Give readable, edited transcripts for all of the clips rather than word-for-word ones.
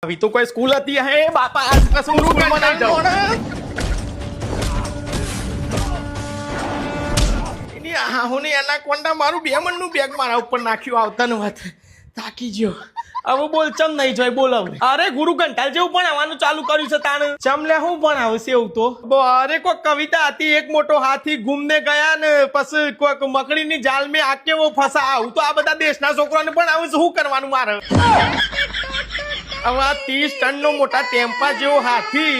अभी तो कोई स्कूल आती है बापा आज कसम स्कूल में नहीं जाओ એની આહોની એનાકોન્ડા મારું બેમણનું બેગ મારા ઉપર નાખ્યું આવતા નો વાત તાકી ગયો હવે બોલ ચમ નહીં જોય બોલ હવે અરે ગુરુ ઘંટાલ જેવું પણ આવવાનું ચાલુ કર્યું છે તાણ ચમલે હું પણ આવશે એવું તો અરે કોઈ કવિતા હતી એક મોટો હાથી ઘૂમને ગયા ને પછી કોઈક મકડીની જાલ મેં આ કેવો ફસા આવું તો આ બધા દેશના છોકરાને પણ આવું શું કરવાનું મારે હવે આ 30 ટનનો મોટા ટેમ્પા જેવો હાથી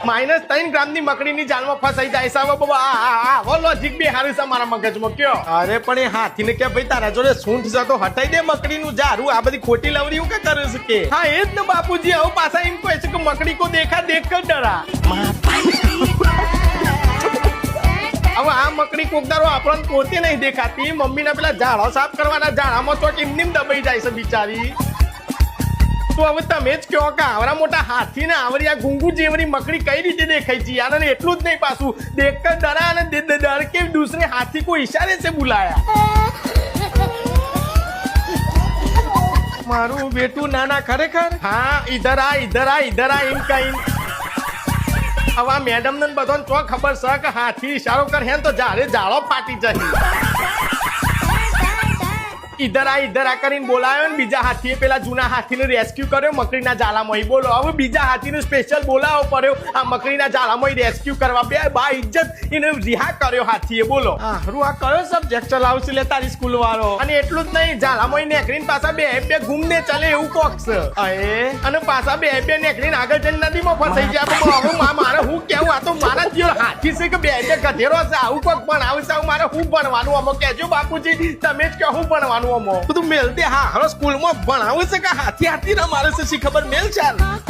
-3 ગ્રામની મકડીની જાળમાં ફસાઈ જાય છે બાબા લોજિક બે હારું છે મારા મગજમાં કયો અરે પણ એ હાથીને કે ભાઈ તારા જોડે સૂંઠ છે તો હટાઈ દે મકડીનું ઝારું આ બધી ખોટી લવરી હું કે કરે છે કે હા એ જ ને બાપુજી હવે પાછા એમ કહે છે કે મકડી કો દેખા દેખ કર ડરા હવે આ મકડી કોકદારો આપણને પોતે નહીં દેખાતી મમ્મીના પેલા ઝાડા સાફ કરવાના ઝાડામાં તો એમની દબાઈ જાય છે બિચારી તો હવે તમે જ કહો કે આવરા મોટા હાથી ને આવરી આ ગુંગુ જેવરી મકડી કઈ રીતે દેખાય છે યાર અને એટલું જ નહીં પાછું દેખકર ડરા અને ડર કે દૂસરે હાથી को इशारे से बुलाया મારું બેટું નાના ખરેખર હા ઇધર આ એમ કઈ હવે મેડમ ને બધાને તો ખબર છે કે હાથી ઇશારો કરે તો જાળો ફાટી જાય ઇધર આ કરીને બોલાયો ને બીજા હાથીએ પેલા જૂના હાથીને રેસ્ક્યુ કર્યો મકડીના જાળામાં બોલો હવે બીજા હાથીને સ્પેશિયલ બોલાવો પડ્યો આ મકડીના જાળામાં રેસ્ક્યુ કરવા બે બા ઇજ્જત એને રિહા કર્યો હાથીએ બોલો હારું આ કયો સબ્જેક્ટ ચલાવશે લે તારી સ્કૂલ વાળો અને એટલું જ નહીં જાળામાં નેકરીને પાછા બે ઘૂમને ચાલે એવું કોક છે અને પાછા બે નેકરીને આગળ જઈને નદીમાં ફસાઈ ગયા હવે મારે હું કેવું આ તો મારા જીવ હાથી છે કે બે ગધેરો છે આવું કોક પણ આવશે મારે હું ભણવાનું આમાં કહેજો બાપુજી તમે જ કહો હું ભણવાનું બધું મેલ દે હા હવે સ્કૂલમાં ભણાવું છે કે હાથી ના મારે છે ખબર મેલ ચાલ